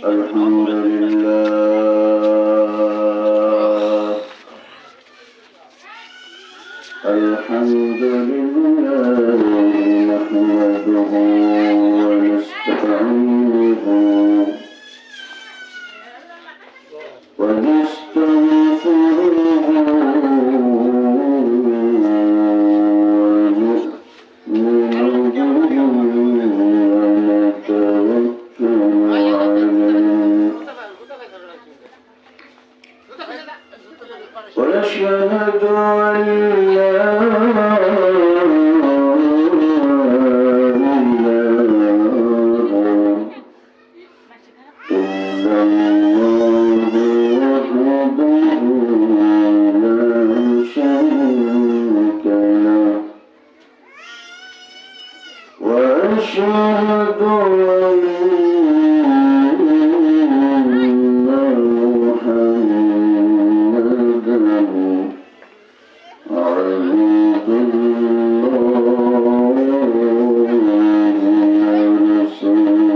الحمد لله الحمد لله نحمده ونستعينه ونستغفره ونشهد أن لا وأشهد أن محمدا عبد الله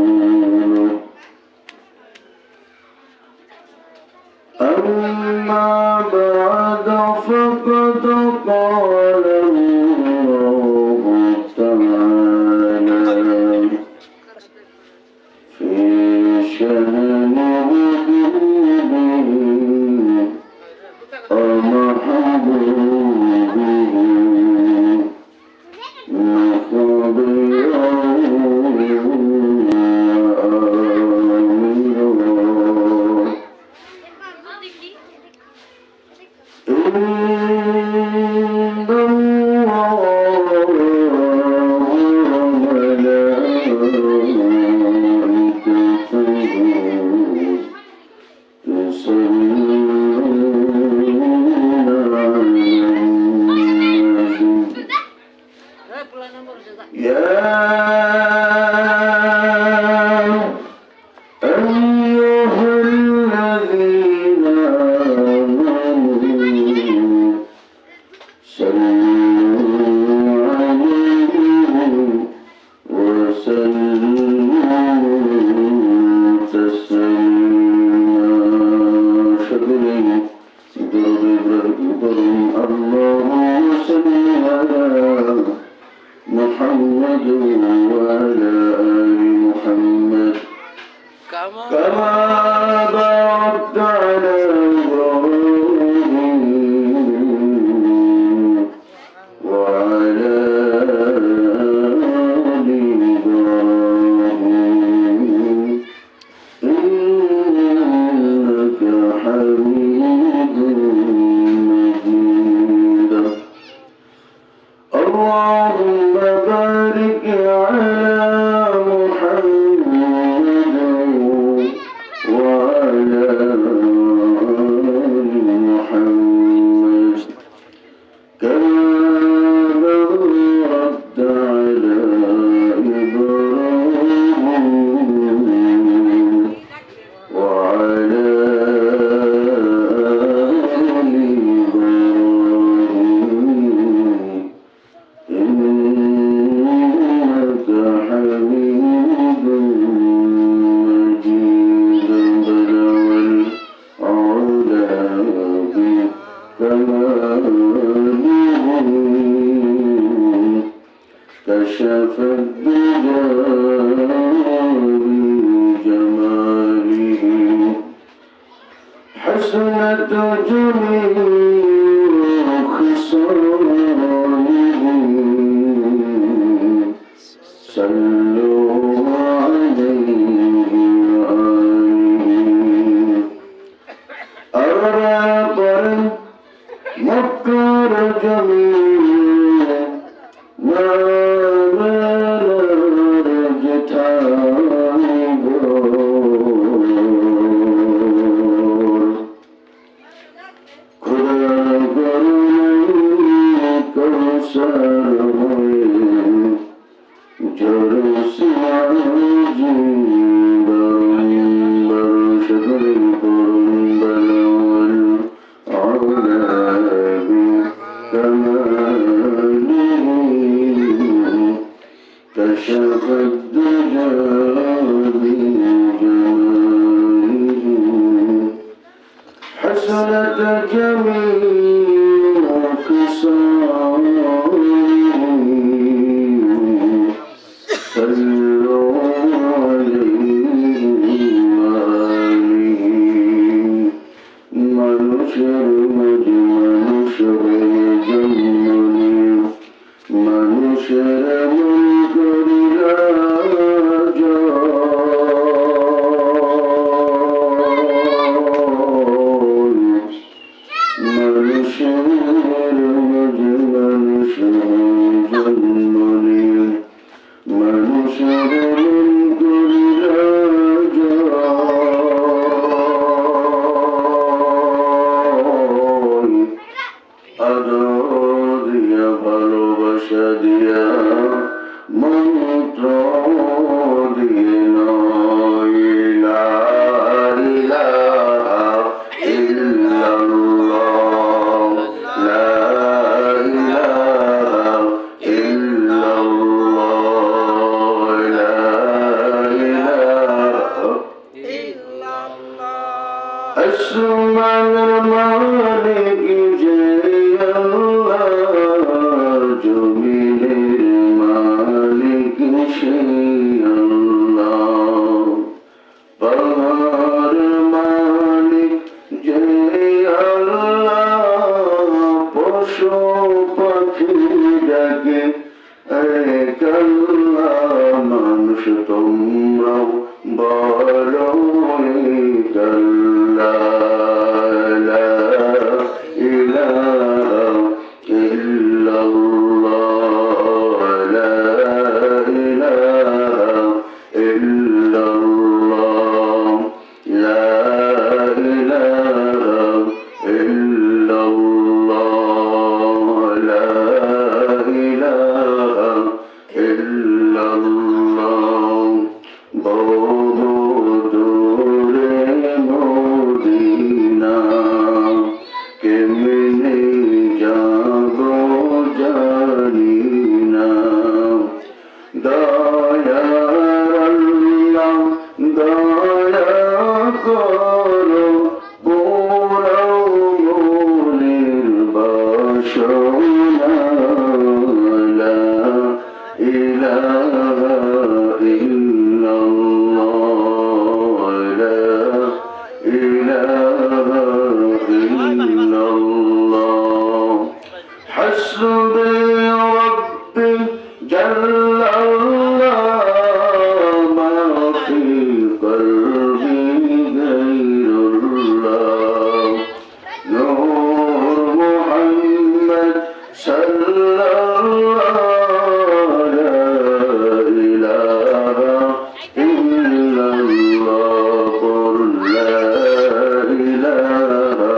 ورسوله أما بعد فقد قال الله تعالى في شأن حبيبه ومحبوبه مخبرا وآمرا إن الله وملائكته يصلون على النبي يا أيها الذين آمنوا صلوا عليه وسلموا تسليما شكرا اللهم صل على محمد وعلى آل محمد كما باركت على إبراهيم وعلى آل إبراهيم إنك حميد مجيد اللهم بارك على محمد وعلى آل محمد كما باركت على إبراهيم وعلى آل إبراهيم إنك حميد مجيد بلغ العلا بكماله كشف الدجى بجماله حسنت جميع خصاله صلوا عليه وآله أرقى مكر جميع ما ملجت عيبور خدا كملت جميع خصاله صلوا عليه وآله মানুষের মাঝে মানুষের জন্মনি মানুষের মন করিয়া মানুষের মাঝে মানুষের জন্মনি মানুষের মন করিয়া আদর দিয়া ভালোবাসা দিয়া মন্ত্র দিয়ে নয় লা ইলাহা ইল্লাল্লাহ লা ইলাহা ইল্লাল্লাহ লা ইলাহা ইল্লাল্লাহ আসমানের মালিক যে জমিনের মালিক সেই আল্লাহ পাহাড় মালিক যে আল্লাহ পশু পাখি ডাকে এক আল্লাহ মানুষ তোমরাও বলো এক আল্লাহ লা ইলাহা ইল্লাল্লাহ লা ইলাহা ইল্লাল্লাহ লা ইলাহা ইল্লাল্লাহ লা ইলাহা ইল্লাল্লাহ বহু দূরে মদিনা কেমনে যাব জানি না দয়ার আল্লাহ দয়া করো পুরাও মনের বাসনা লা ইলাহা ইল্লাল্লাহ লা ইলাহা ইল্লাল্লাহ হাসবি রব্বি জাল্লাল্লাহ মা ফি কলবি গায়রুল্লাহ নূর মুহাম্মদ সাল্লাল্লাহু লা ইলাহা ইল্লাল্লাহ কুল লা ইলাহা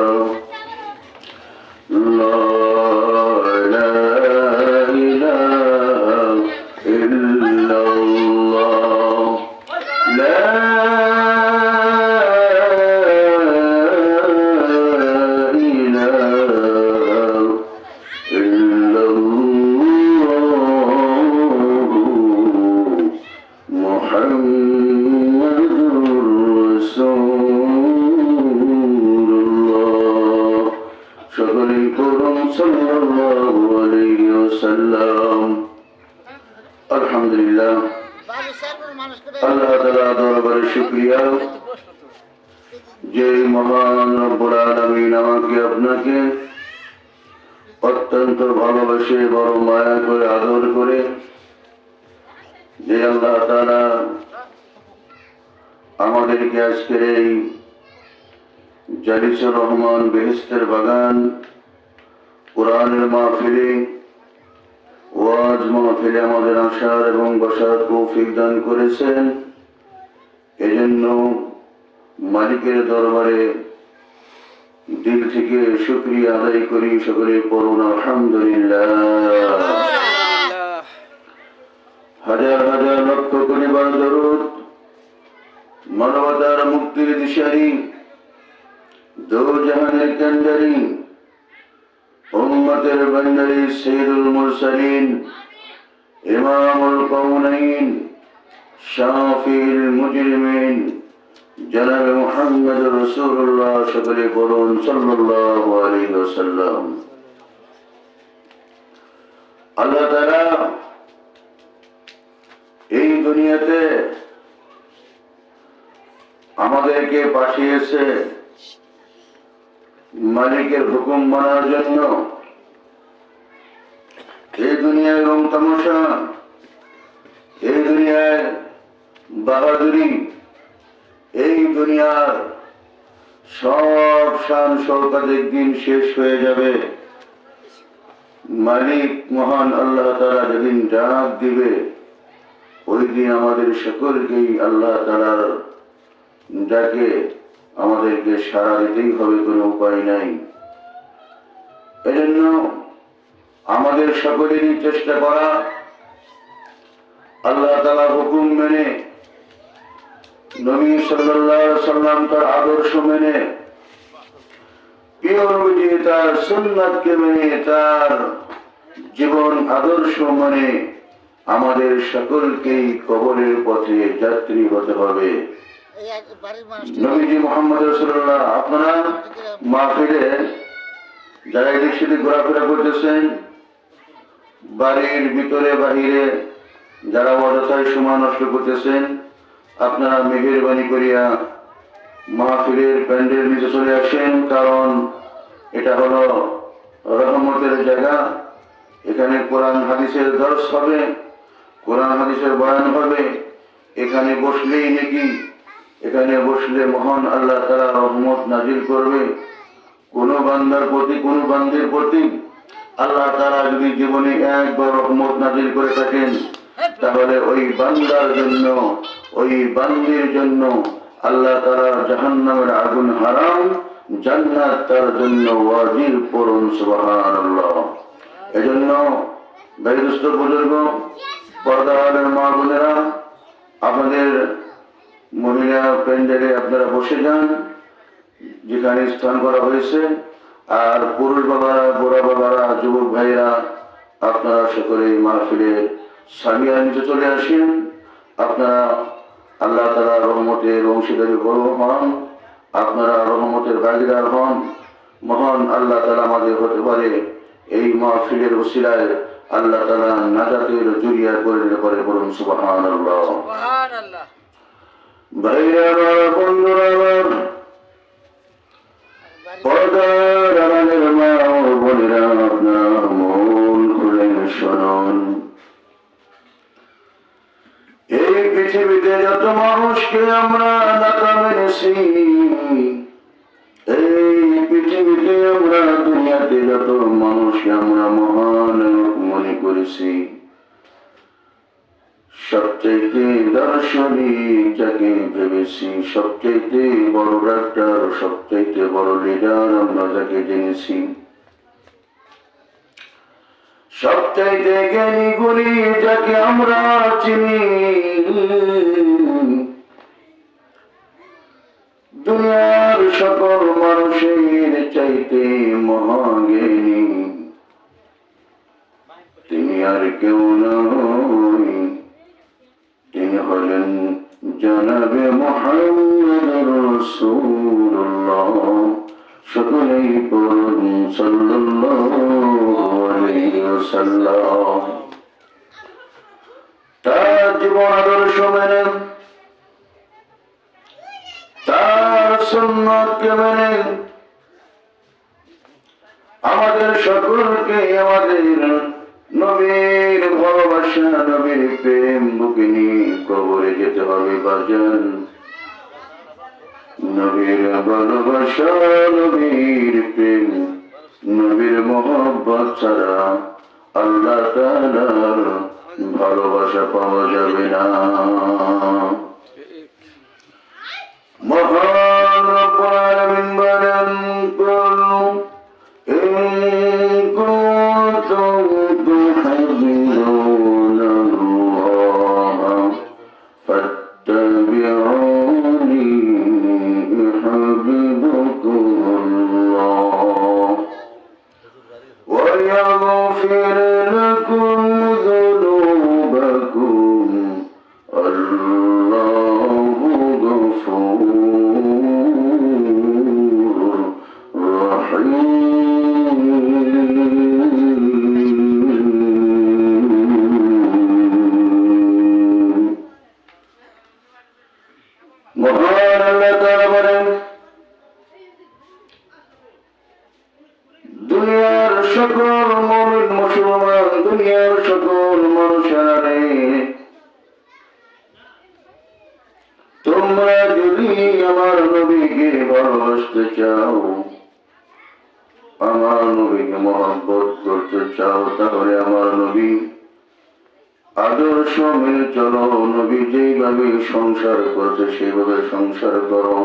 আলহামদুলিল্লাহ আল্লাহ তাআলা দরবারে শুকরিয়া যে মহান রব্বুল আলামিন আমাকে আপনাকে অত্যন্ত ভালোবাসে বড় মায়া করে আদর করে যে আল্লাহ তাআলা আমাদেরকে আজকের এই জালিসুর রহমান বেহেশতের বাগান কোরআনের মাহফিলে ওয়াজ মাহফিলে আমাদের আসার এবং বসার তৌফিক দান করেছেন। এজন্য মালিকের দরবারে দিল থেকে শুকরিয়া আদায় করি। সকলে পড়ুন আলহামদুলিল্লাহ। হাজার হাজার লক্ষ কোটি বার দরুদ মানবতার মুক্তির দিশারি দো জাহানের কান্ডারি উম্মতের বান্দারি সাইয়্যিদুল মুরসালিন ইমামুল কাউনাইন শাফিউল মুজরিমিন জনাবে মুহাম্মদ রাসূলুল্লাহ সকলে বলুন সাল্লাল্লাহু আলাইহি ওয়াসাল্লাম। আল্লাহ তাআলা এই দুনিয়াতে আমাদেরকে পাঠিয়েছে মালিকের হুকুম মানার জন্য। এই দুনিয়ার রং তামাশা, এই দুনিয়ার বাহাদুরি, এই দুনিয়ার সব শান শওকত একদিন শেষ হয়ে যাবে। মালিক মহান আল্লাহ তাআলা যেদিন ডাক দিবে, ওই দিন আমাদের সকলকেই আল্লাহ তাআলার ডাকে আমাদেরকে সাড়া দিতেই হবে, কোনো উপায় নাই। এজন্য আমাদের সকলেরই চেষ্টা করা আল্লাহ তাআলার হুকুম মেনে, নবী সাল্লাল্লাহু আলাইহি সাল্লাম তার আদর্শ মেনে, প্রিয় নবীজি তার সুন্নাতকে মেনে, তার জীবন আদর্শ মানে আমাদের সকলকেই কবরের পথে যাত্রী হতে হবে। নবীজি মুহাম্মদ রাসূলুল্লাহ, আপনারা মাহফিলে যারা এদিক সেদিক ঘোরাফেরা করতেছেন, বাড়ির ভিতরে বাহিরে যারা অযথায় সময় নষ্ট করতেছেন, আপনারা মেহেরবানি করিয়া মাহফিলের প্যান্ডেল নিচে চলে আসেন। কারণ এটা হলো রহমতের জায়গা। এখানে কোরআন হাদিসের দর্শ হবে, কোরআন হাদিসের বয়ান হবে। এখানে বসলেই নাকি, এখানে বসলে মহান আল্লাহ তাআলা রহমত নাজিল করবে কোনো বান্দার প্রতি, কোনো বান্দির প্রতি। আল্লাহ তাআলা যদি জীবনে একবার রহমত নাজিল করে থাকেন, তাহলে ওই বান্দার জন্য, ওই বান্দির জন্য আল্লাহ তাআলা জাহান্নামের আগুন হারাম, জান্নাত তার জন্য ওয়াজিব। পড়ুন সুবহানাল্লাহ। এজন্য বয়োজ্যেষ্ঠ বুজুর্গ, পর্দাওয়ালার মা বোনেরা, আপনাদের মহিলা প্যান্ডেলে আপনারা বসে যান যেখানে স্থান করা হয়েছে। আর পুরুষ বাবারা, বুড়া বাবারা, যুবক ভাইরা, আপনারা সকলে মাহফিলে সামিয়া নিচে চলে আসেন। আপনারা আল্লাহ তাআলার রহমতের অংশীদারি হন, আপনারা রহমতের ভাগীদার হন। মহান আল্লাহ তাআলা আমাদের হতে পারে এই মাহফিলের ওসিলায় আল্লাহ তাআলা নাজাতের জরিয়া করে দিতে পারে। বলুন সুবহানাল্লাহ। সুবহানাল্লাহ। ভাইরা, বন্ধুরা, পর্দার আড়ালের মা ও বোনেরা, আপনারা মন খুলে শুনুন। এই পৃথিবীতে যত মানুষকে আমরা নাতা মেনেছি, এই পৃথিবীতে আমরা দুনিয়াতে যত মানুষকে আমরা মহান মনে করেছি, সবচাইতে দার্শনিক যাকে ভেবেছি, সবচাইতে বড় ডাক্তার, সবচাইতে বড় লিডার আমরা যাকে জেনেছি, সবচাইতে জ্ঞানী গুণী যাকে আমরা চিনি, দুনিয়ার সকল মানুষের চাইতে মহাজ্ঞানী তিনি আর কেউ নয়, তিনি হলেন জনাবে মুহাম্মদ রাসূলুল্লাহ। সকলেই পড়ুন সাল্লাল্লাহু আলাইহি ওয়াসাল্লাম। তার জীবন আদর্শ মেনে, তার সুন্নাতকে মেনে আমাদের সকলকে আমাদের নবীর ভালোবাসা, নবীর প্রেম বুকে নিয়ে কবরে যেতে হবে বাজান। নবীর ভালোবাসা, নবীর প্রেম, নবীর মহব্বত ছাড়া আল্লাহ তাআলার ভালোবাসা পাওয়া যাবে না। মহান রব্বুল আলামিন বলেন, কুল ইন কুনতুম তুহিব্বুনাল্লাহ ফাত্তাবিউনি ইউহিব্বুকুমুল্লাহ ওয়ায়াগফির লাকুম যুনুবাকুম। আল্লাহ সকল মুমিন মুসলমান দুনিয়ার সকল মানুষেরা রে, তোমরা যদি আমার নবীকে ভালোবাসতে চাও, আমার নবীকে মহব্বত করতে চাও, তাহলে আমার নবী আদর্শ মেনে চলো। নবী যেভাবে সংসার করছে সেইভাবে সংসার করো।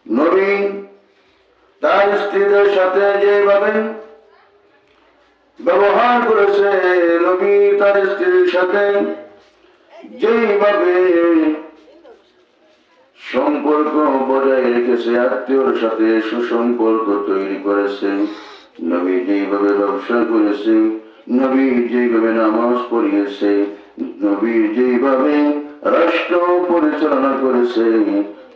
নবী তার স্ত্রীদের সাথে যেভাবে ব্যবহার করেছে, নবী তার স্ত্রীর সাথে যেভাবে সম্পর্ক বজায় রেখেছে, আত্মীয়র সাথে সুসম্পর্ক তৈরি করেছে, নবী যেভাবে ব্যবসা করেছে, নবী যেভাবে নামাজ পড়িয়েছে, নবী যেভাবে রাষ্ট্র পরিচালনা করেছে,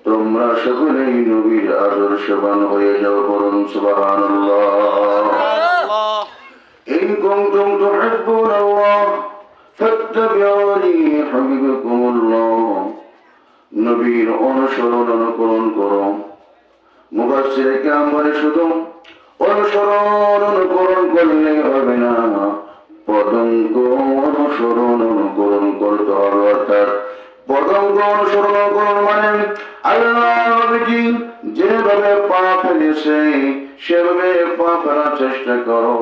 তোমরা সকলেই নবীর আদর্শবান হয়ে যাও। বলুন সুবহানাল্লাহ। ইন কুনতুম তুহিব্বুনাল্লাহ ফাত্তাবিউনি ইউহিব্বুকুমুল্লাহ। নবীর অনুসরণ অনুকরণ করো। মুফাসসিরে কেরাম বলে শুধু অনুসরণ অনুকরণ করলে হবে না, পদঙ্গ অনুসরণ অনুকরণ করতে হবে। অর্থাৎ পদঙ্গ অনুসরণ অনুকরণ মানে আল্লাহ নবীজি যেভাবে পা ফেলেছে সেভাবে পা ফেলার চেষ্টা করো।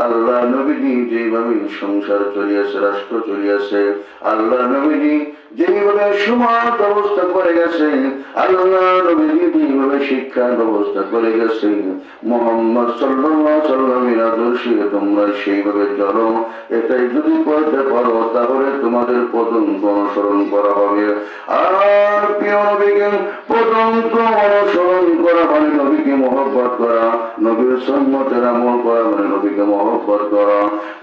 আল্লাহ নবীজি যেভাবে সংসার চলিয়েছে, রাষ্ট্র চলিয়েছে, আল্লাহ নবীজি যেভাবে সমাজ ব্যবস্থা করে গেছে, আল্লাহ নবীজি যেভাবে শিক্ষার ব্যবস্থা করে গেছে, মুহাম্মদ সাল্লাল্লাহু আলাইহি সাল্লামের আদর্শে তোমরা সেইভাবে চলো। এটাই যদি করতে পারো তাহলে তোমাদের পদঙ্ক অনুসরণ করা হবে। আর প্রিয় নবীকে পদঙ্ক অনুসরণ করা মানে নবীকে মহব্বত করা, নবীর সুন্নতের আমল করা মানে নবীকে মহব্বত করা।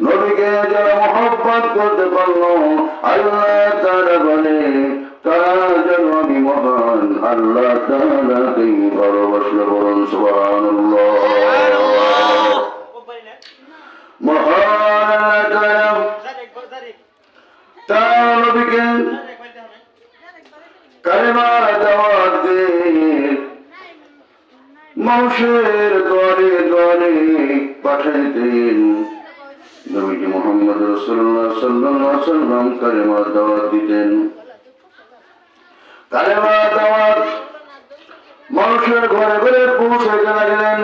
নবীকে যারা মহব্বত করতে পারলো, আল্লাহ তাআলা বলে তারা যেন আমি মহান আল্লাহ তাআলাকে ভালোবাসলো। বলুন সুবহানাল্লাহ। মহান আল্লাহ তাআলা নবীকে কালেমার দাওয়াত দিয়ে মানুষের ঘরে ঘরে পাঠাইতেন। নবীজি মুহাম্মদ রাসূলুল্লাহ সাল্লাল্লাহু আলাইহি ওয়াসাল্লাম কালেমার দাওয়াত দিতেন। কালেমার দাওয়াত মানুষের ঘরে ঘরে পৌঁছাইতে লাগলেন।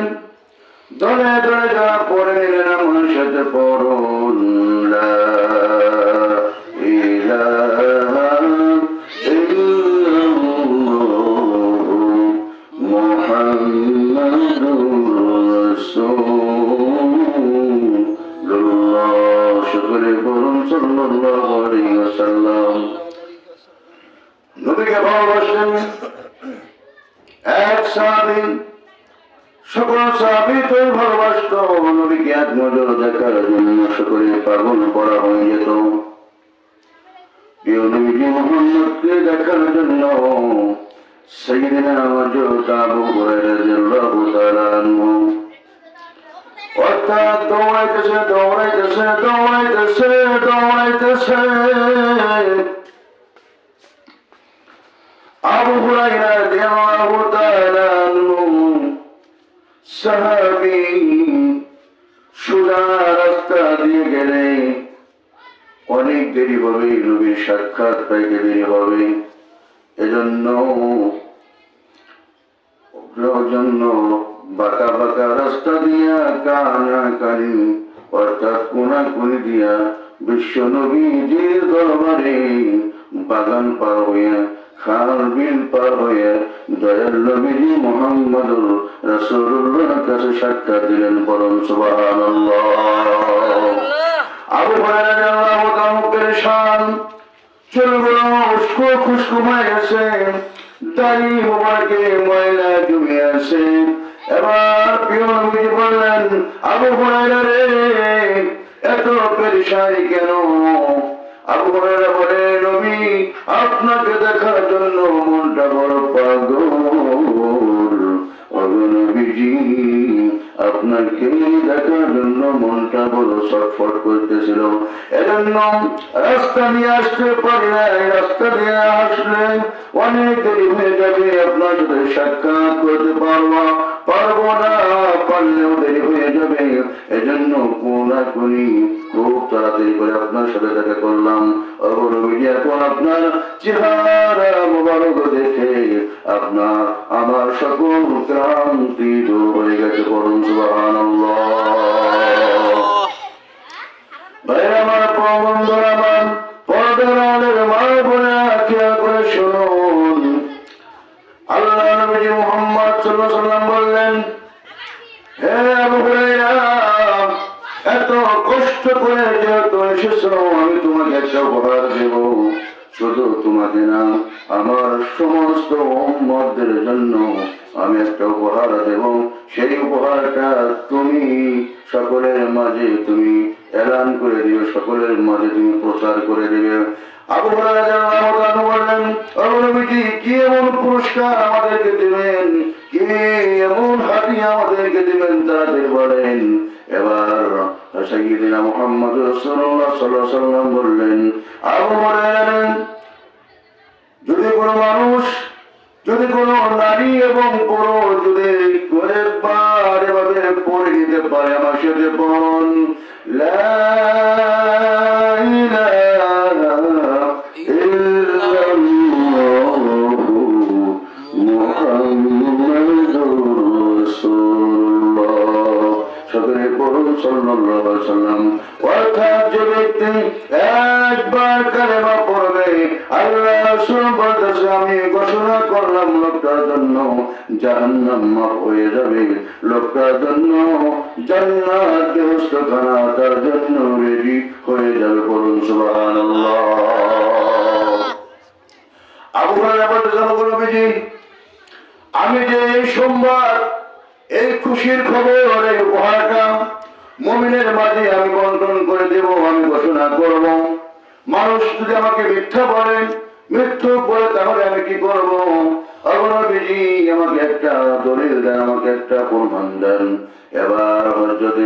দলে দলে যারা পড়ে নিলেন, আমার সাথে পড়ুন লা ইলাহা নবীকে ভালোবাসেন এক সাহাবী, সকল সাহাবী তো ভালোবাসত নবীকে। এক নজর দেখার জন্য সকলে পাগল করা হয়ে যেত। প্রিয় নবীজি মুহাম্মদকে দেখার জন্য সাইয়েদনা হযরত আবু হুরায়রা রাদিয়াল্লাহু তাআলা আনহু অর্থাৎ দৌড়াইতেছে দৌড়াইতেছে দৌড়াইতেছে দৌড়াইতেছে। আবু হুরায়রা রাদিয়াল্লাহু তাআলা আনহু সাহাবী সোজা রাস্তা দিয়ে গেলে অনেক দেরি হবে, নবীর সাক্ষাৎ পাইতে দেরি হবে। এজন্য বাঁকা বাঁকা রাস্তা দিয়া কানাকানি অর্থাৎ কোনাকুনি দিয়া বিশ্ব নবীজির দরবারে বাগান পার হইয়া খাল বিল পার হইয়া দয়াল নবীজি মুহাম্মদুর রাসূলুল্লাহর কাছে সাক্ষাৎ দিলেন। বলুন সুবহানাল্লাহ। আবু হুরায়রা রাদিয়াল্লাহু তাআলা পেরেশান, চুলগুলো উস্কো খুশকো হয়ে গেছে, দাড়ি মোবারকে ময়লা জমে আছে। এবার প্রিয় নবীজি বললেন, আবু হুরায়রা রে, এত পেরেশানি কেন? আবু হুরায়রা বলে, নবী আপনাকে দেখার জন্য মনটা বড় পাগল। নবীজি আপনাকে দেখার জন্য মনটা বড় ছটফট করতেছিল। এজন্য রাস্তা দিয়ে আসতে পারি নাই, রাস্তা দিয়ে আসলে অনেক দেরি হয়ে যাবে, আপনার সাথে সাক্ষাৎ করতে পারবো না, পারলেও দেরি হয়ে যাবে। এজন্য কোনাকুনি খুব তাড়াতাড়ি করে আপনার সাথে দেখা করলাম। অবনবীজি এখন আপনার চেহারা মোবারক দেখে আপনার আমার সকল ক্রান্তি দূর হয়ে গেছে। বলুন সুবহানাল্লাহ। ভাইরা আমার, বন্ধুরা আমার, পর্দার আড়ালের মা বোনেরা খেয়াল করে শুনুন। আল্লাহ নবী মুহাম্মদ সাল্লাল্লাহু আলাইহি ওয়াসাল্লাম বললেন, হে আবু হুরায়রা, এত কষ্ট করে যেহেতু এসেছো, আমি তোমাকে একটা উপহার দেব। শুধু তোমাকে না, আমার সমস্ত উম্মতদের জন্য আমি একটা উপহার দেব। সেই উপহারটা তুমি সকলের মাঝে তুমি এলান করে দিবে, সকলের মাঝে তুমি প্রচার করে দিবে। আবু হুরায়রা রাদিয়াল্লাহু আনহু বললেন, ও নবীজি, কি এমন পুরস্কার আমাদেরকে দিবেন, কি এমন হাদিয়া আমাদেরকে দিবেন, তাদের বলেন। এবার সাইয়্যিদিনা মুহাম্মদ রাসূলুল্লাহ সাল্লাল্লাহু আলাইহি ওয়াসাল্লাম বললেন, আবু হুরায়রা, যদি কোনো মানুষ, যদি কোনো নারী এবং পুরুষ যদি একবার এভাবে পড়ে নিতে পারে আমার সাথে বলুন, লা ইলাহা ইল্লাল্লাহু মুহাম্মাদুর রাসূলুল্লাহ। সকলে বলুন সাল্লাল্লাহু আলাইহি ওয়াসাল্লাম। অর্থাৎ যে ব্যক্তি একবার কালেমা পড়বে, আল্লাহ রাসূল বলতেছে, আমি ঘোষণা করলাম লোকটার জন্য জাহান্নাম মাফ হয়ে যাবে, লোকটার জন্য জান্নাত ব্যবস্থাখানা তার জন্য রেডি হয়ে যাবে। বলুন সুবহানাল্লাহ। আবু হুরায়রা বলতেছেন, নবীজি, আমি যে এই সোমবার এই খুশির খবর, এই উপহারটা মুমিনের মাঝে আমি বন্টন করে দেব, আমি ঘোষণা করব। মানুষ যদি আমাকে মিথ্যা বলে, মৃত্যু বলে, তাহলে আমি কি করব? নবীজি আমাকে একটা দলিল দেন, আমাকে একটা প্রমাণ দেন। এবার হযরত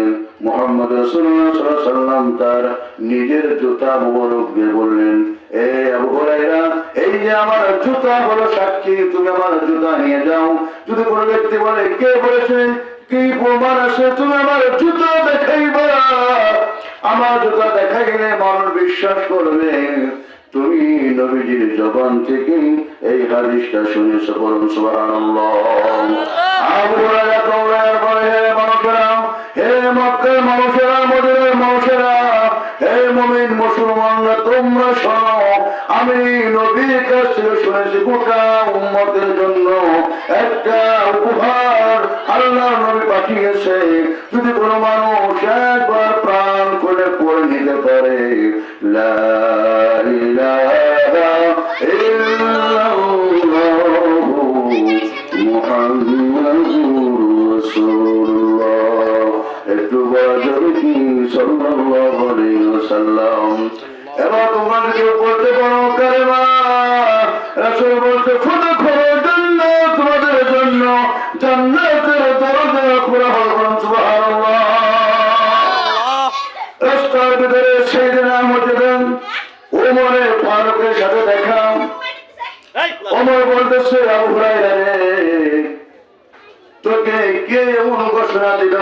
মুহাম্মদ রাসূলুল্লাহ সাল্লাল্লাহু আলাইহি ওয়াসাল্লাম তার নিজের জুতা মোবারক দিয়ে বললেন, এ আবু হুরায়রা, এই যে আমার জুতা হলো সাক্ষী, তুমি আমার জুতা নিয়ে যাও। যদি কোনো ব্যক্তি বলে, কে বলেছে, কি প্রমাণ আছে, তুমি আমার জুতা দেখাইবা। আমার জুতা দেখাইলে মানুষ বিশ্বাস করবে তুমি নবীজির জবান থেকে এই হাদিসটা শুনেছো। বলুন সুবহানাল্লাহ। আবু হুরায়রা দৌড়ায় বলে, হে মানুষেরা, হে মক্কার মানুষেরা, মদিনার মানুষেরা, হে মুমিন মুসলমানরা, তোমরা শোনো, আমি নবীর কাছ থেকে শুনেছি গোটা উম্মতের জন্য একটা উপহার আল্লাহ নবী পাঠিয়েছে। যদি কোনো মানুষ একবার প্রাণ খুলে পড়ে নিতে পারে, লা ইলাহা ইল্লাল্লাহু মুহাম্মাদুর রাসূলুল্লাহ, একটু বড় কি সাল্লাল্লাহু আলাইহি ওয়াসাল্লাম। এবার তোমরা কেউ বলতে পারো কালেমা, রাসূল বলতে, ফুদখুলুল জান্নাত, তোমাদের জন্য জান্নাতের দরজা খোলা হবে। সুবহানাল্লাহ। রাস্তার ভিতরে সাইয়েদনা মুজদান ওমর ফারুকের সাথে দেখা। ওমর বলতেছে, আবু হুরায়রা রে, তোকে কে এমন ঘোষণা দিল,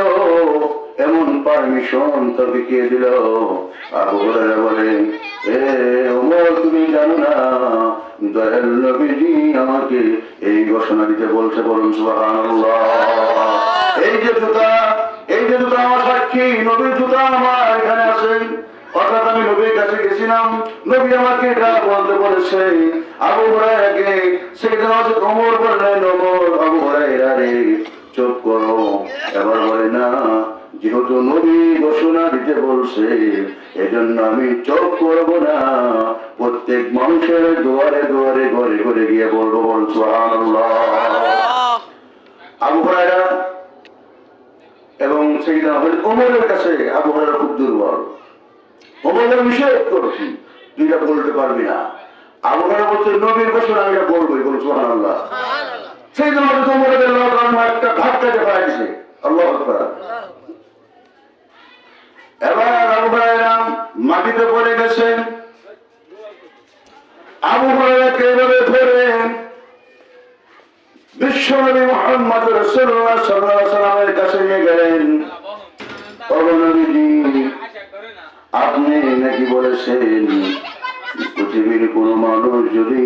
এমন পারমিশন তোকে কে দিল? আবু হুরায়রা বলে, এ ওমর, তুমি জানো না, দয়াল নবীজি আমাকে এই ঘোষণা দিতে বলছে। বলুন সুবহানাল্লাহ। এই যে জুতা, এই যে জুতা আমার সাক্ষী, নবীর জুতা আমার এখানে আছে। অর্থাৎ আমি নবীর কাছে গেছিলাম, নবী আমাকে এটা বলতে বলেছে। আবু হুরায়রাকে সেদিন ওমর বললেন, ওমর, আবু হুরায়রা রে, চুপ করো। এবার বলে, না, যেহেতু নবী ঘোষণা দিতে বলছে, এজন্য আমি চুপ করব না, প্রত্যেক মানুষের দুয়ারে দুয়ারে ঘরে ঘরে গিয়ে বলবো। বল সুবহানাল্লাহ। আবু হুরায়রা এবং সেদিন ওমরের কাছে আবু হুরায়রা খুব দুর্বল। ওমর নিষেধ করছি, তুই এটা বলতে পারবি না। আবু হুরায়রা বলছে, নবীর ঘোষণা আমি এটা বলবোই। বল সুবহানাল্লাহ। সেই জন্য একটা ধাক্কাতে পাইছে। আল্লাহু আকবার। এবার আবু হুরায়রা মাটিতে পড়ে গেছেন। আবু হুরায়রাকে এভাবে ধরে বিশ্বনবী মুহাম্মদ রাসূলুল্লাহ সাল্লাল্লাহু আলাইহি ওয়াসাল্লামের কাছে নিয়ে গেলেন। ও নবীজি, আপনি নাকি বলেছেন পৃথিবীর কোন মানুষ যদি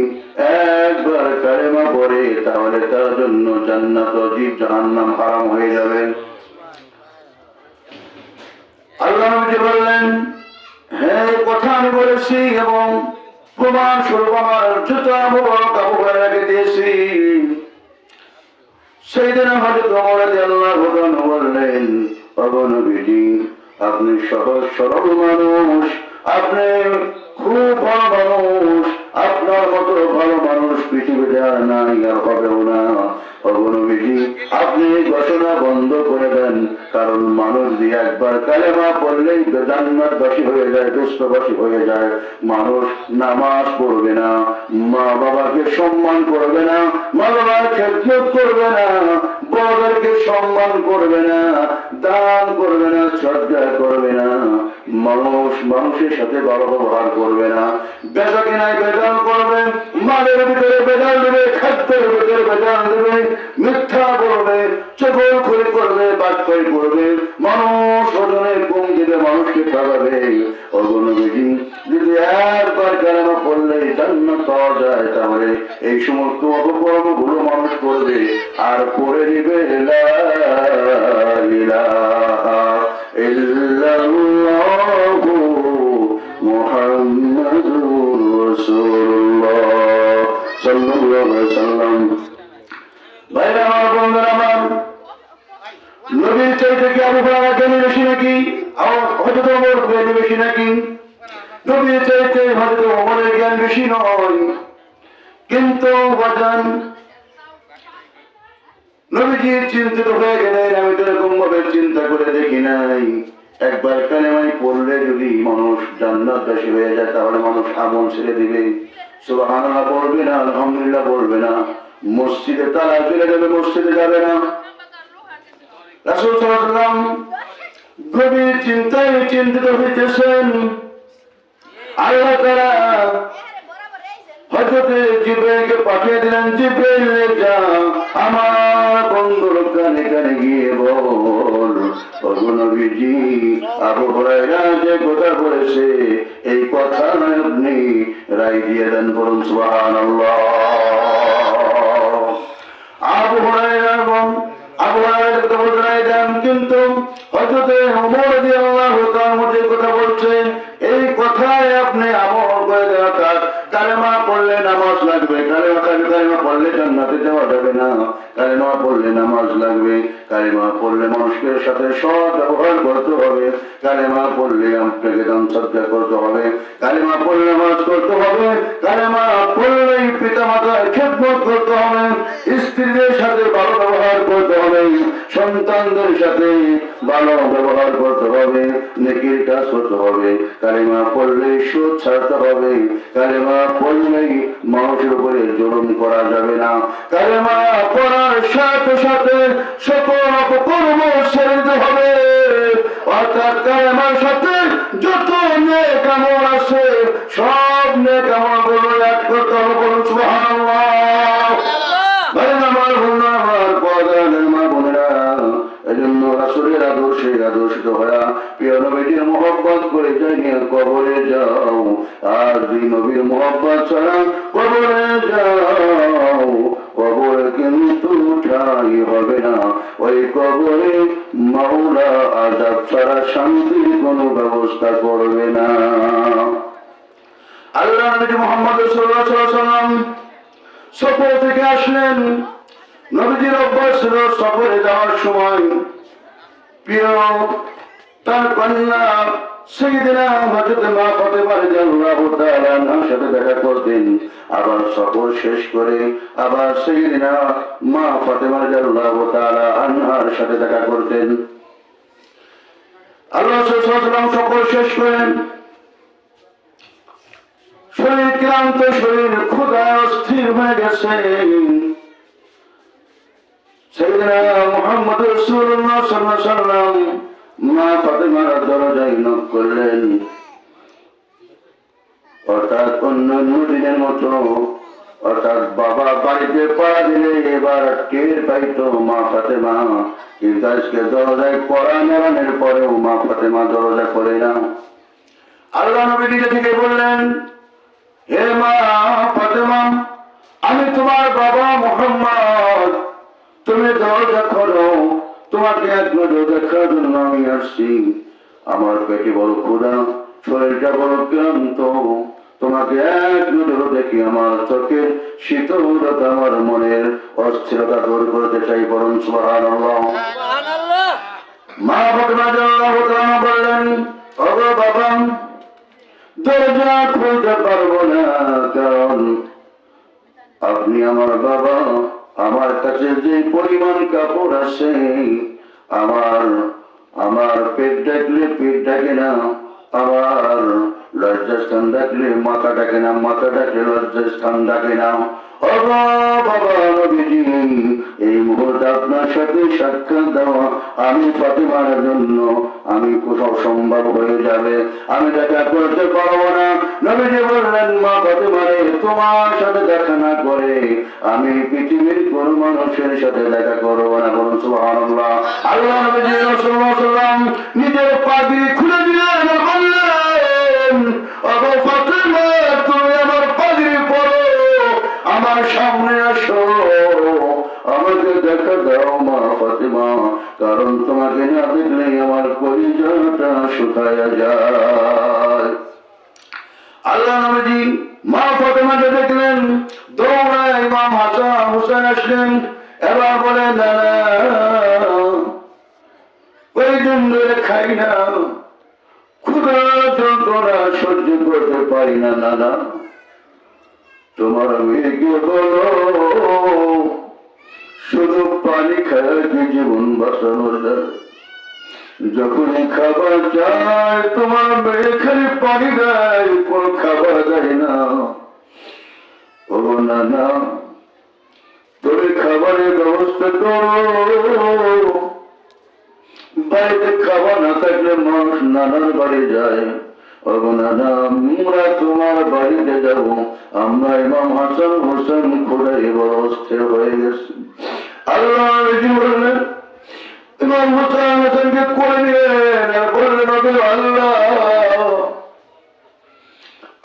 একবার কালেমা পড়ে তাহলে তার জন্য জান্নাত ও জাহান্নাম হারাম হয়ে যাবে। আল্লাহ নবী বললেন, হ্যাঁ কথা আমি বলেছি এবং প্রমাণ স্বরূপ আমার জুতা মুবারক আবু হুরায়রাকে দিয়েছি। সেই দিন হযরত ওমর রাদিয়াল্লাহু আনহু বললেন, ওগো নবীজি, আপনি সহজ সরল মানুষ, আপনি খুব ভালো মানুষ, আপনার মতো ভালো মানুষ পৃথিবীতে আর নাই, আর হবেও না। ওগো নবীজি, আপনি ঘোষণা বন্ধ করে দেন, কারণ মানুষ দিয়ে একবার কালেমা পড়লেই জান্নাতবাসী হয়ে যায়, দুষ্টবাসী হয়ে যায়। মানুষ নামাজ পড়বে না, মা বাবাকে সম্মান করবে না, মা বাবার খেদমত করবে না, বড়দেরকে সম্মান করবে না, দান করবে না, শ্রদ্ধা করবে না, মানুষ মানুষের সাথে ভালো ব্যবহার করবে না, বেচা কেনায় বেজাল করবে, মালের ভিতরে বেজাল দেবে, খাদ্যের ভিতরে বেজাল দেবে, মিথ্যা বলবে, চগলখড়ি করবে, বাটপাই করবে, মানুষ ওজনের কম দিবে, মানুষকে ঠকাবে। ওগো নবীজি, যদি একবার কালেমা পড়লে জান্নাত পাওয়া যায় তাহলে এই সমস্ত অপকর্মগুলো মানুষ করবে আর করে দিবে লা ইলাহা ইল্লাল্লাহু মুহাম্মাদুর রাসূলুল্লাহ সাল্লাল্লাহু আলাইহি ওয়াসাল্লাম। ভাইরা আমার, বন্ধুরা আমার, নবীর চাইতে কি আবু হুরায়রা জ্ঞানী বেশি নাকি হযরত ওমর জ্ঞানী বেশি নাকি? নবীর চাইতে হযরত ওমরের জ্ঞান বেশি নয়, কিন্তু বাজান নবীজি চিন্তিত হয়ে গেলেন, আমি তো এরকম ভাবে চিন্তা করে দেখি নাই। একবার কালেমাই পড়লে যদি মানুষ জান্নাতবাসী হয়ে যায় তাহলে মানুষ আমল ছেড়ে দিবে, সুবহানাল্লাহ বলবে না, আলহামদুলিল্লাহ বলবে না, মসজিদে তালা চলে যাবে, মসজিদে যাবে না। রাসূল সাল্লাল্লাহু আলাইহি ওয়াসাল্লাম গভীর চিন্তায় চিন্তিত হইতেছেন। আল্লাহ তাআলা হযরত জিবরাইলকে পাঠিয়ে দিলেন, জিবরাইল যা আমার বন্ধুর কানে কানে গিয়ে বল, ওগো নবীজি, আবু হুরায়রা যে কথা বলেছে এই কথা আপনি রায় দিয়ে দেন, বলুন সুবহানাল্লাহ। আবু হুরায়রা কথা বলতে রায় দেন, কিন্তু হযরত ওমর রাদিয়াল্লাহু তাআলা যে কথা বলছেন এই কথায় আপনি আমল করে দেওয়া কাজ। কালেমা পড়লে নামাজ লাগবে, কালেমা পড়লে জান্নাতে যাওয়া যাবে না, কালেমা পড়লে নামাজ লাগবে, কালেমা পড়লে মানুষের সাথে সৎ ব্যবহার করতে হবে, কালেমা পড়লে আপনাকে দান শ্রদ্ধা করতে হবে, কালেমা পড়লে নামাজ করতে হবে, কালেমা পড়লেই পিতা মাতার খেদমত করতে হবে, স্ত্রীদের সাথে ভালো ব্যবহার করতে হবে, সন্তানদের সাথে ভালো ব্যবহার করতে হবে, নেকির কাজ করতে হবে, কালেমা পড়লে সুদ ছাড়তে হবে, কালেমা পড়লেই মানুষের উপরে জুলুম করা যাবে না, কালেমা পড়ার সাথে সাথে সকল অপকর্ম ছেড়ে দিতে হবে। অর্থাৎ কালেমার সাথে যত নেক আমল আছে সব নেক আমলগুলো এক করতে হবে, বলুন সুবহানাল্লাহ। ভাই আমার, বন্ধুরা আমার, পর্দার মা বোনেরা, এজন্য রাসূলের আদর্শে আদর্শিত হয়ে প্রিয় নবীর মহব্বত করে যাইয়া কবরে যাও, আর দুই নবীর মহব্বত ছাড়া কবরে যাও, কবরে কিন্তু ঠাই হবে না, ওই কবরে মাওলা আযাব ছাড়া শান্তির কোনো ব্যবস্থা করবে না। আল্লাহ নবী মুহাম্মদ সাল্লাল্লাহু আলাইহি ওয়াসাল্লাম সফর থেকে আসলেন। নবীজির অভ্যাস ছিল সফরে যাওয়ার সময় প্রিয় তার কন্যা সাইয়েদনা হযরত মা ফাতেমা রাদিয়াল্লাহু তাআলা আনহার সাথে দেখা করতেন, আবার সফর শেষ করে আবার সাইয়েদনা মা ফাতেমা রাদিয়াল্লাহু তাআলা আনহার সাথে দেখা করতেন। আল্লাহ সাল্লাল্লাহু আলাইহি ওয়াসাল্লাম সফর শেষ করেন, শরীর ক্লান্ত, শরীর ক্ষুধায় অস্থির হয়ে গেছে। সাইয়েদনা মুহাম্মদ রাসূলুল্লাহ সাল্লাল্লাহু আলাইহি ওয়াসাল্লাম মা ফাতেমার দরজায় নক করলেন। অর্থাৎ অন্য দিনের মতো, অর্থাৎ বাবা বাড়িতে পাড়া দিলে এবার টের পাইতো মা ফাতেমা, কিন্তু আজকে দরজায় কড়া নাড়ানোর পরেও মা ফাতেমা দরজা খোলে না। আল্লাহ নবী নিজে থেকে বললেন, হে মা ফাতেমা, আমি তোমার বাবা মুহাম্মদ, তুমি দরজা খোলো, তোমাকে এক নজর দেখার জন্য আমি আসছি। আমার পেটে বড় ক্ষুধা, শরীরটা বড় ক্লান্ত, তোমাকে এক নজর দেখি আমার চোখের শীতলতা, আমার মনের অস্থিরতা দূর করতে চাই, বরং সুবহানাল্লাহ। মা ফাতেমা রাদিয়াল্লাহু তাআলা বললেন, ওগো বাবা, দরজা খুলতে পারবো না, কারণ আপনি আমার বাবা, আমার কাছে যে পরিমাণ কাপড় আছে, আমার আমার পেট ডাকলে পেট ডাকে না, আমার লজ্জাস্থান ডাকলে মাথা ডাকে না, মাথা ডাকলে লজ্জাস্থান ডাকে না। ও বাবা নবীজি, এই মুহূর্তে আপনার সাথে সাক্ষাৎ দেওয়া আমি ফাতেমার জন্য আমি কোথাও সম্ভব হয়ে যাবে, আমি দেখা করতে পারবো না। নবীজি বললেন, মা ফাতেমারে, তোমার সাথে দেখা না করে আমি পৃথিবীর কোন মানুষের সাথে দেখা করবো না, বলুন সুবহানাল্লাহ। আল্লাহ নবীজি রাসূলুল্লাহ সাল্লাল্লাহু আলাইহি ওয়াসাল্লাম নিজের পাগড়ি খুলে দিলেন, বললেন, ওগো ফাতেমা, তুমি আমার পাগড়ি পরো, আমার সামনে আসো, আমাকে দেখা দাও মা ফাতেমা, কারণ তোমাকে না দেখলে আমার কলিজাটা শুকায়া যায়। আল্লাহ নবীজি মা ফাতেমাকে দেখলেন, দৌড়ায় ইমাম হাসান হুসেন আসলেন, এবার বলেন, নানা কয়েকদিন ধরে খাই না, ক্ষুধা যন্ত্রণা সহ্য করতে পারি না, নানা তোমার মেয়েকে বলো শুধু পানি খায় কি জীবন বাঁচানো যায়, যখনই খাবার চায় তোমার মেয়ে খালি পানি দেয়, কোন খাবার দেয় না। ও নানা, তুমি খাবারের ব্যবস্থা করো, বাড়িতে খাবার না থাকলে মানুষ নানার বাড়ি যায়। ওগো নানা, আমরা তোমার বাড়িতে যাব, আমরা ইমাম হাসান হোসেন খোদাই বড় অস্থির হয়ে গেছি। আল্লাহ বললেন, ইমাম হাসান হোসেনকে করে নিলেন, আর বললেন, আল্লাহ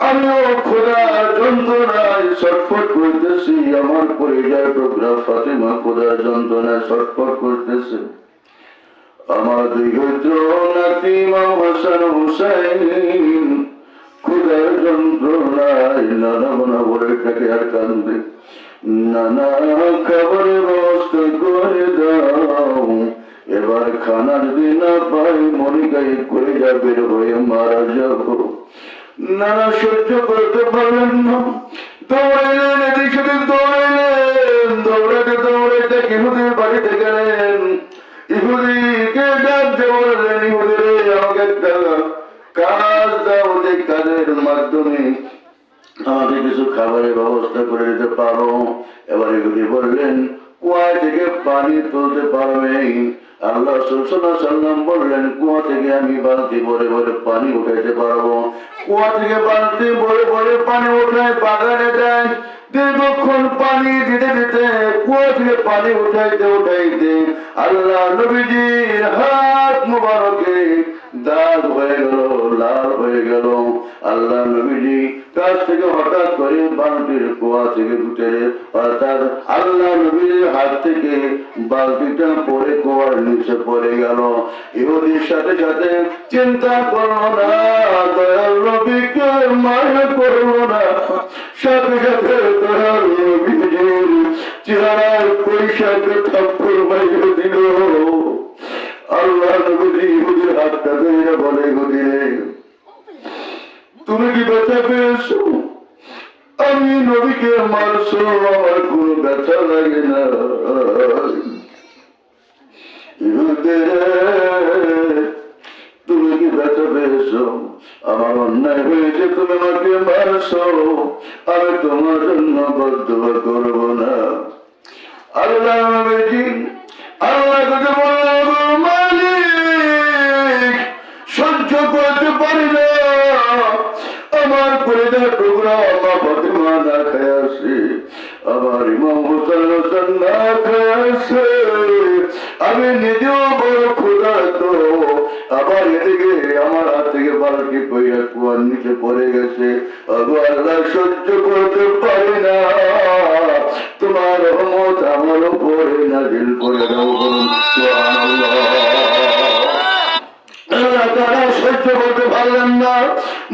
আমিও খোদার যন্ত্রণায় ছটফট করতেছি, আমার পরিচয় টুকরা ফাতেমা খোদার যন্ত্রণায় ছটফট করতেছে, আমার দুই পুত্র নাতি ইমাম হাসান হুসাইন খোদার যন্ত্রণায় নানা মনা বলে থাকে আর কান্দে। নানা খাবারের ব্যবস্থা করে দাও, এবার খানা যদি না পাই মনে গায়ে করে যাবে হয়ে মারা যাব। নানা সহ্য করতে পারলেন না, দৌড়াইলেন, এদিক সেদিক দৌড়াইলেন, দৌড়াতে দৌড়াইতে ইহুদির বাড়িতে গেলেন, ইহুদিকে ডাকতে বললেন, ইহুদি রে, আমাকে একটা কাজ দাও, যে কাজের মাধ্যমে আমাকে কিছু খাবারের ব্যবস্থা করে দিতে পারো। এবার ইহুদি বললেন, কুয়া থেকে পানি তুলতে পারবে? আল্লাহ সাল্লাল্লাহু আলাইহি ওয়াসাল্লাম বললেন, কুয়া থেকে আমি বালতি ভরে ভরে পানি উঠাইতে পারবো। কুয়া থেকে বালতি ভরে ভরে পানি উঠায় বাগানে যায়, দীর্ঘক্ষণ পানি দিতে দিতে কুয়া থেকে পানি উঠাইতে উঠাইতে আল্লাহ নবীজির হাত মুবারকে দাগ হয়ে গেল, লাল হয়ে গেল। আল্লাহ নবীজি কাছ থেকে হঠাৎ করে বালতির কুয়া থেকে উঠে, অর্থাৎ আল্লাহ নবীর হাত থেকে বালতিটা পরে কুয়ার নিচে পড়ে গেল। ইহুদির সাথে সাথে চিন্তা করলো না, দয়াল নবীকে মায়া করলো না, সাথে সাথে দয়াল নবীজির চেহারায় পয়সাকে থাপ্পড় মাইরে দিল। আল্লাহ নবীজি ইহুদির হাতটা ধরে বলে, ইহুদি রে, তুমি কি ব্যথা পেয়েছো? আমি নবীকে মারছো, আমার কোন ব্যথা লাগে না। ইহুদি রে, তুমি কি ব্যথা পেয়েছো? আমার অন্যায় হয়েছে, তুমি আমাকে মারছো, আমি তোমার জন্য বদদুয়া করব না। আল্লাহ নবীজি আল্লাহ কাছে বললেন, মালিক সহ্য করতে পারি না, আমার কলিজার টুকরা মা ফাতেমা না খেয়ে আসে, আমার ইমাম হোসেন হোসেন না লাগছে, আমি নিজেও বড় ক্ষুধার্ত। আবার এদিকে আমার হাত থেকে বালতি পইয়া কুয়ার নিচে পড়ে গেছে। আল্লাহ সহ্য করতে পারি না, তোমার রহমত আমার উপরে নাজিল করে দাও, বলুন সুবহানাল্লাহ। আল্লাহ তাআলা সহ্য করতে পারলেন না,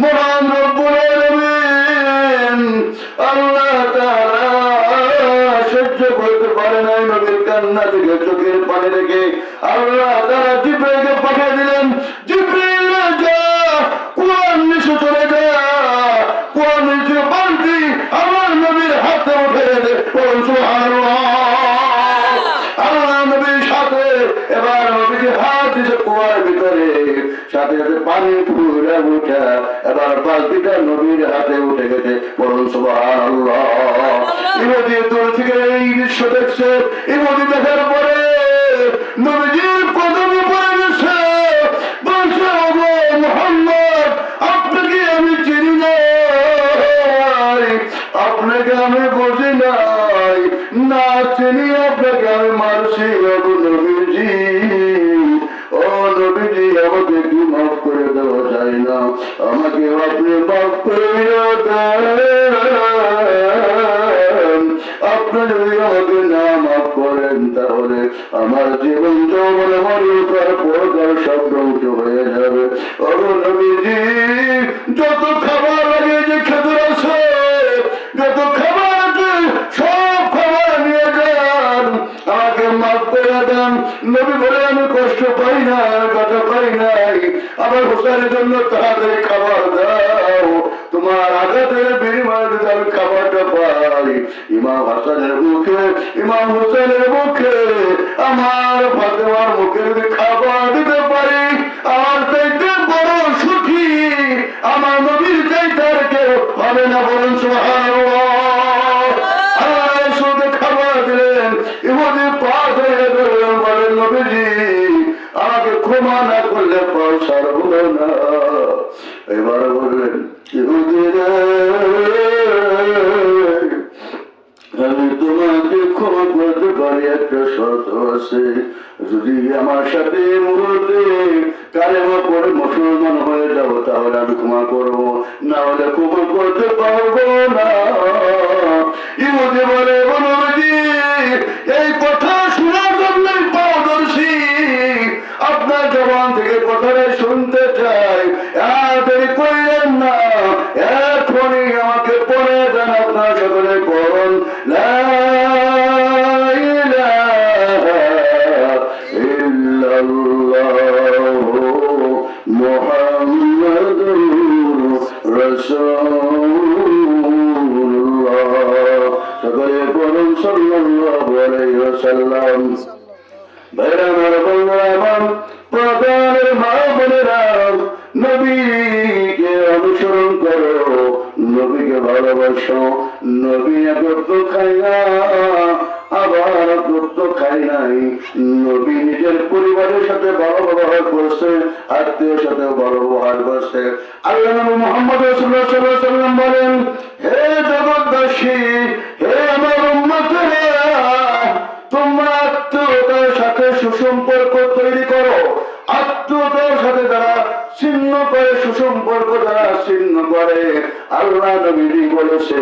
মহান রব্বুল আলামিন আল্লাহ তাআলা সহ্য করতে পারে নাই। নবীর কান্না থেকে চোখের পানি দেখে আল্লাহ তাআলা জিবরাইলকে পাঠিয়ে দিলেন, জিবরাইল যা কুয়ার নিচে চলে যা, কুয়ার নিচে বালতি আমার নবীর হাতে উঠে দে, বলুন সুবহানাল্লাহ। আল্লাহ নবীর সাথে এবার নবীকে হাত দিতে কুয়ার ভিতরে, সাথে সাথে পানি পুরা উঠা এবার বালতিটা নবীর হাতে উঠে গেছে, বলুন সুবহানাল্লাহ। ইহুদি দূর থেকে এই দৃশ্য দেখছে, ইহুদি দেখার পরে নবীজির কদমে পড়ে গেছে, বলছে ওগো মুহাম্মদ, আপনাকে আমি চিনি নাই, আপনাকে আমি বুঝি নাই, না চিনি আপনাকে আমি মারছি, ওগো নবীজি, ও নবীজি আমাকে কি মাফ করে দেওয়া যায় না, আমাকে আপনি মাফ করে দেন। আপনি যদি আমাকে না মাফ করেন তাহলে আমার জীবন যৌবন মরিকার পরকাল সব ধ্বংস হয়ে যাবে। ও নবীজি, যত খাবার লাগে যে খেতে আছে, যত খাবার আছে সব খাবার নিয়ে যান, আমাকে মাফ করে দেন। নবী বলে আমি কষ্ট পাই না, কথা পাই নাই, আমার হোসেনের জন্য তাড়াতাড়ি খাবার দাও, তোমার আঘাতের বিনিময়ে যদি আমি খাবারটা পাই, ইমাম হাসানের মুখে, ইমাম হোসেনের মুখে, আমার ফাতেমার মুখে যদি খাবার দিতে পারি, আমার চাইতে বড় সুখী আমার নবীর চাইতে আর কেউ হবে না, বলুন সুবহানাল্লাহ। শুধু খাবার দিলেন, ইহুদি পাশ হয়ে গেলেন, বলেন নবীজি আমাকে ক্ষমা না করলে পাও ছাড়বো না। এবার বললেন ইহুদি রে, আমি তোমাকে ক্ষমা করতে পারি, একটা শর্ত আছে, যদি আমার সাথে মুহূর্তে কালেমা পড়ে মুসলমান হয়ে যাবো তাহলে আমি ক্ষমা করবো, না হলে ক্ষমা করতে পারবো না। ইহুদি বলে নবীজি এই কথা শোনার জন্যই পারদর্শী, আপনার জবান থেকে কথাটা শুনতে চাই, দেরি করিলেন না, এখনই আমাকে পড়ে দেন, আপনার সকলে পড়ুন লা ইলাহা ইল্লাল্লাহু মুহাম্মাদুর রাসূলুল্লাহ, সকলে পড়ুন সাল্লাল্লাহু আলাইহি ওয়াসাল্লাম। ভাইরা আমার, বন্ধুরা আমার, প্রধানের মা বোনেরা, নবীকে অনুসরণ করো, নবীকে ভালোবাসো। নবী একত্র খাই না, আবার একত্র খাই নাই, নবী নিজের পরিবারের সাথে ভালো ব্যবহার করছে, আত্মীয়ের সাথে ভালো ব্যবহার করছে। আল্লাহ নবী মুহাম্মদ রাসূলুল্লাহ সাল্লাল্লাহু আলাইহি ওয়াসাল্লাম বলেন, হে জগৎবাসী, হে আমার উম্মতেরা, তোমরা আত্মীয়তার সাথে সুসম্পর্ক তৈরি করো। আত্মীয়তার সাথে যারা ছিন্ন করে, সুসম্পর্ক যারা ছিন্ন করে, আল্লাহ নবীজি বলেছে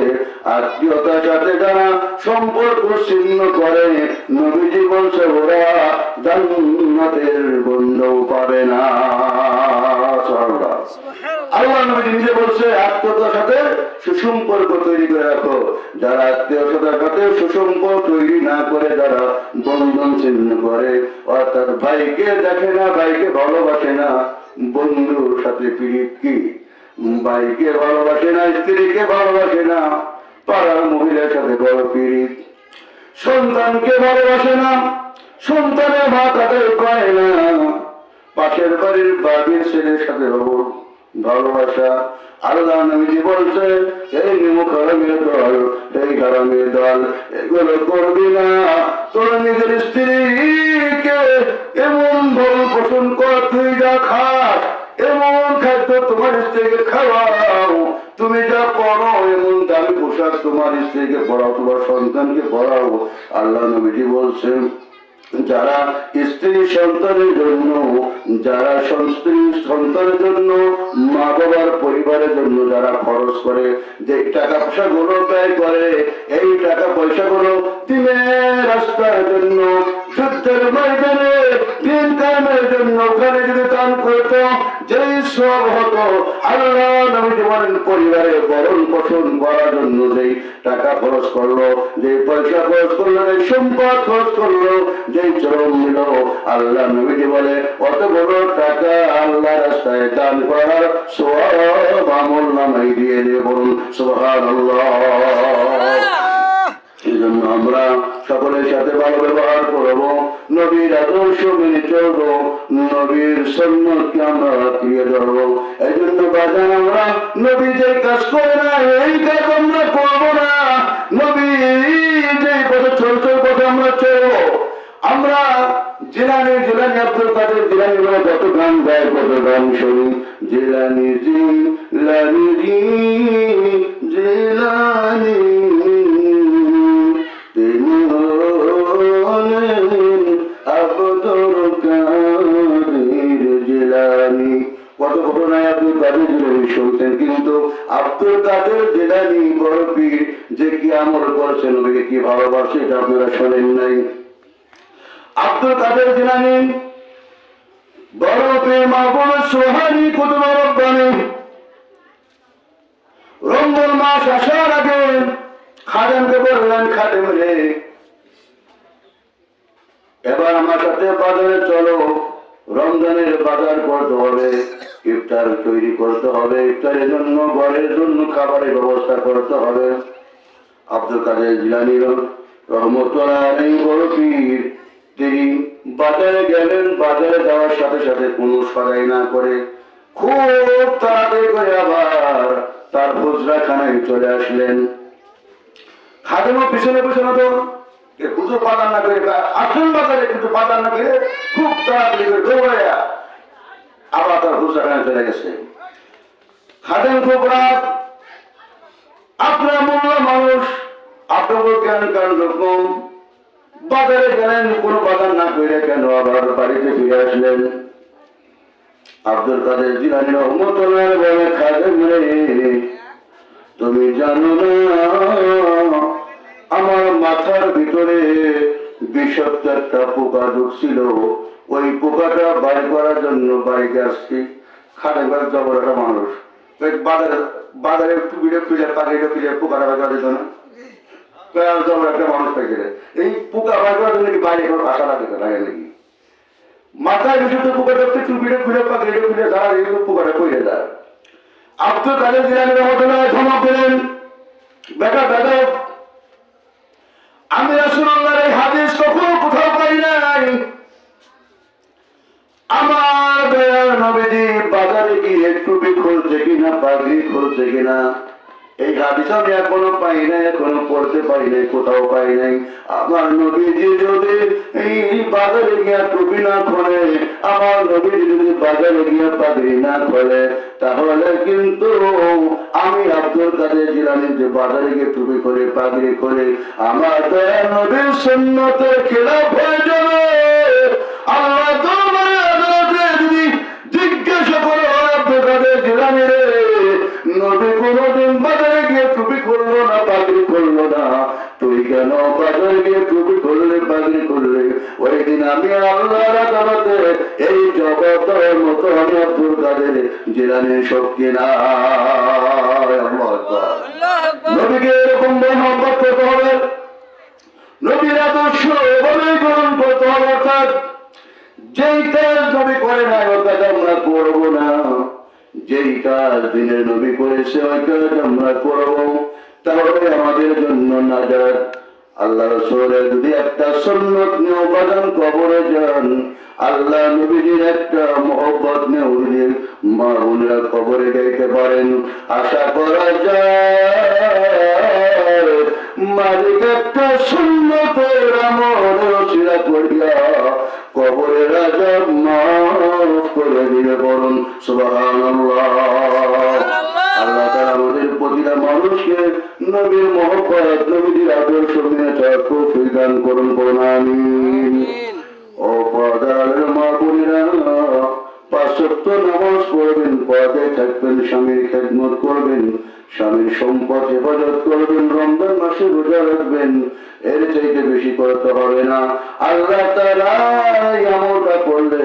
আত্মীয়তার সাথে যারা সম্পর্ক ছিন্ন করে, নবীজি বলছে ওরা জান্নাতের গন্ধও পাবে না। আল্লাহ নবী নিজে বলছে আত্মীয়তার সাথে সুসম্পর্ক তৈরি করে রাখো। যারা আত্মীয়তার সাথে সুসম্পর্ক তৈরি না করে, যারা বন্ধন ছিন্ন করে, অর্থাৎ ভাইকে দেখে না, ভাইকে ভালোবাসে না, বন্ধুর সাথে পীড়িত কি, ভাইকে ভালোবাসে না, স্ত্রীকে ভালোবাসে না, পাড়ার মহিলার সাথে বড় পীড়িত, সন্তানকে ভালোবাসে না, সন্তানের মা তাদের কয় না, পাশের বাড়ির বাড়ির ছেলের সাথে ভালোবাসা। আল্লাহ নবীজি বলছে এই নিমুখারামের দল, এই হারামের দল, এগুলো করবি না। তোর নিজের স্ত্রীকে এমন ভরণ পোষণ কর, তুই যা খাস এমন খাদ্য তোমার স্ত্রীকে খাওয়াও, তুমি যা পড়ো এমন দামি পোশাক তোমার স্ত্রীকে পড়াও, তোমার সন্তানকে পড়াও। আল্লাহ নবীজি বলছেন যারা স্ত্রী সন্তানের জন্য, যারা স্ত্রী সন্তানের জন্য, মা বাবার পরিবারের জন্য যারা খরচ করে, যে টাকা পয়সা গুলো ব্যয় করে, এই টাকা পয়সা গুলো দিনের রাস্তার জন্য, যুদ্ধের ময়দানে দিন কায়েমের জন্য ওখানে যদি দান করত, যেই সব হতো, আল্লাহ নবী বলেন পরিবারের ভরণ পোষণ করার জন্য যেই টাকা খরচ করলো, যে পয়সা খরচ করলো, যে সম্পদ খরচ করলো, যে চরম নিল, আল্লাহ নবীজি বলে অত বড় টাকা আল্লাহ রাস্তায় দান করার সওয়াব আমল নামায় দিয়ে দিয়ে বলুন সুবহানাল্লাহ। এই জন্য আমরা সকলের সাথে ভালো ব্যবহার করবো, নবীর আদর্শ মেনে চলবো, নবীর সুন্নতকে আমরা আঁকড়িয়ে ধরবো। এই জন্য বাজান আমরা নবী যে কাজ করে না এই কাজ আমরা করবো না, নবী যে পথে চলছে পথে আমরা চলবো। আমরা জিলানি আব্দুল কাদের জিলানি বলে কত গান গায়, কত গান শুনি, জিলানি জিলানি জিলানি তিনি হলেন আব্দুল কাদের জিলানি। কত ঘটনায় আব্দুল কাদের জিলানি শুনতেন, কিন্তু আব্দুল কাদের জিলানি বড় পীর, যে কি আমল করছে, নবীকে কি ভালোবাসে, এটা আপনারা শোনেন নাই। আব্দুল কাদের জিলানী বড় পীর মাহবুব সোহানি কুতুব রব্বানী, রমজান মাস আসার আগে খাদেমকে বললেন, খাদেম রে এবার আমার সাথে বাজারে চলো, রমজানের বাজার করতে হবে, ইফতার তৈরি করতে হবে, ইফতারের জন্য ঘরের জন্য খাবারের ব্যবস্থা করতে হবে। আব্দুল কাদের জিলানী রহমতুল্লাহ আলাইহি বড় পীর, তিনি বাজারে গেলেন, বাজারে যাওয়ার সাথে সাথে কোনো সদাই না করে খুব তাড়াতাড়ি করে আবার তার হুজরাখানায় চলে আসলেন। খাদেমও পিছনে পিছনে তো হুজুর বাজার না করে আসলেন বাজারে, কিন্তু বাজার না করে খুব তাড়াতাড়ি করে দৌড়াইয়া আবার তার হুজরাখানায় চলে গেছে। খাদেম খুব রাত, আপনার মোল্লা মানুষ, আপনার জ্ঞান কাণ্ড কম, বাজারে গেলেন, কোনো বাজার না করে কেন আবার বাড়িতে ফিরে আসলেন। আব্দুল কাদের জিলানী রহমতুল্লাহ বলে, খাদেম রে তুমি জানো না আমার মাথার ভিতরে বিষাক্ত একটা পোকা ঢুকছিল, ওই পোকাটা বাড়ি করার জন্য বাড়িতে আসছি। খাদেম জবর একটা মানুষ, বাজারে টুপিটা খুলে পাখিটা খুলে পোকাটা বাড়ি করার জন্য একটা মানুষ পাইছে, এই পোকা বাড়ি করার জন্য কি বাইরে কোনো ভাষা লাগে নাকি? মাথায় বিশুদ্ধ পোকা ঢুকতে টুপিটা খুলে পাখিটা খুলে যারা এই পোকাটা কইরে যায়। আব্দুল কাদের জিলানী রহমতুল্লাহ ধমক দিলেন, বেটা বেটা আমি রাসূলুল্লাহর এই হাদিস কখনো কোথাও পাই নাই। আমার দয়ার নবীজি বাজারে গিয়ে টুপি খুলছে কিনা, পাগড়ি খুলছে কিনা, এই হাদিস আমি এখনো পাই নাই, এখনো পড়তে পারি নাই, কোথাও পাই নাই। আমার নবীজি যদি এই বাজারে গিয়া টুপি না খোলে, আমার নবীজি যদি বাজারে গিয়া পাগড়ি না খোলে, তাহলে কিন্তু আমি আব্দুল কাদের জিলানী যে বাজারে গিয়ে টুপি করে পাগড়ি করে আমার দয়ার নবীর সুন্নতের খেলাফ হয়ে যাবে। আল্লাহ দরবারে আদালতে যদি জিজ্ঞাসা করে আব্দুল কাদের জিলানী রে নবী কোনদিন বাজারে গিয়ে টুপি করলো না, পাগড়ি করলো না, তুই কেন বাজারে গিয়ে টুপি করলে পাগড়ি করলে, ওই দিন আমি আল্লাহর আদালতে এই জবাব দেওয়ার মতো আমি আব্দুল কাদের জিলানীর শক্তি না। নবীকে এরকম মহব্বত করতে হবে, নবীর আদর্শ এভাবেই গ্রহণ করতে হবে। অর্থাৎ যেই কাজ নবী করে না ওই কাজ আমরা করবো না, যেই কাজ দিনের নবী করেছে ওই কাজ আমরা করবো, তাহলে আমাদের জন্য নাজাত। আল্লাহ রাসূলের যদি একটা সুন্নত নিয়ে বাদান কবরে যান, আল্লাহ নবীর একটা মহব্বত নিয়ে মা বোনেরা কবরে যাইতে পারেন, আশা করা যায় মালিক একটা সুন্নতের আমল রচনা করিয়া কবরের আযাব মাফ করে দিবে। বলুন সুবহানাল্লাহ। আল্লাহ তাআলা আমাদের প্রতিটা মানুষকে নবীর মহব্বত, নবীর আদর্শ মেনে চলার তৌফিক দান করুন। আমিন। ওয়াক্ত নামাজ পড়বেন, পদে থাকবেন, স্বামীর খেদমত করবেন, স্বামীর সম্পদ হেফাজত করবেন, রমজান মাসে রোজা রাখবেন, এর চাইতে বেশি করতে হবে না। আল্লাহ তাআলা এই আমলটা করলে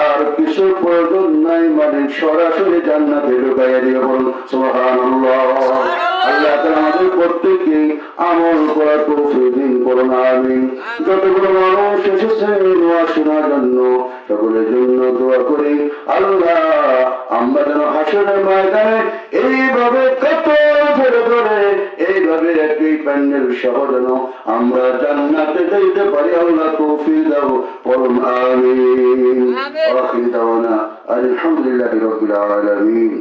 আর কিছু প্রয়োজন নাই, মানে সরাসরি জান্নাতে ঢুকাইয়া দিয়ে বলুন সুবহানাল্লাহ। আল্লাহ তাআলা আমাদের প্রত্যেককে আমল করার তৌফিক দিন করুন, আমিন। যতগুলো মানুষ এসেছেন ওয়াজ শোনার জন্য সকলের জন্য দোয়া করি, আল্লাহ আমরা যেন হাসরের ময়দানে এইভাবে কত ধরে ধরে এইভাবে একই প্যান্ডেল সহ যেন আমরা জান্নাতে যাইতে পারি, আল্লাহ তৌফিক দাও, বলুন আমিন। আখির দাওয়ানা আলহামদুলিল্লাহি রাব্বিল আলামিন।